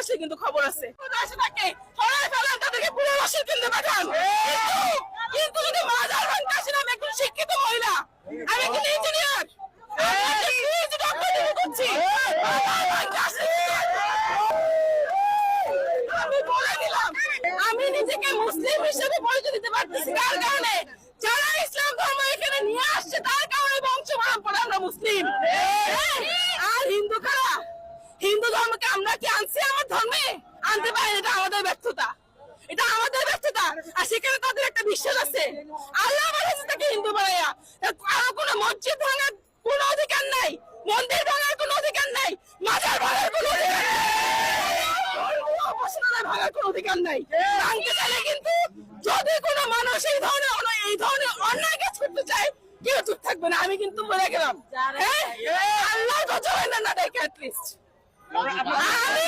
আসলে কিন্তু খবর আছে থাকে তাদেরকে পুনর্বাসন কেন্দ্রে পাঠান। কিন্তু যদি মাজার ভাঙতে আসেন, আমি একজন শিক্ষিত মহিলা, আমি একজন ইঞ্জিনিয়ার, আমি বলে দিলাম আমি নিজেকে মুসলিম হিসেবে পরিচয় দিতে পারতেছি কার কারণে? যারা ইসলাম ধর্ম এখানে নিয়ে আসছে তার কারণে বংশ পরম্পরা আমরা মুসলিম। আর হিন্দু কারা? হিন্দু ধর্মকে আমরা কি আনছি আমার ধর্মে? আনতে পারি। এটা আমাদের ব্যর্থতা, এটা আমাদের ব্যর্থতা। আর সেখানে তাদের একটা বিশ্বাস আছে, আল্লাহ বানাইছে তাকে হিন্দু বানাইয়া। কারো কোনো মসজিদ ভাঙার কোনো অধিকার নাই, মন্দির ভাঙার কোনো অধিকার নাই, মাজার ভাঙার কোনো অধিকার নাই, ভাঙার কোনো অধিকার নাই। ভাঙতে চাইলে কিন্তু যদি কোনো মানুষ এই ধরনের অন্যায় কাজ করতে চায়, কেউ চুপ থাকবে না। আমি কিন্তু বলে গেলাম, আল্লাহ তো চলে না দেখে, অ্যাটলিস্ট আমি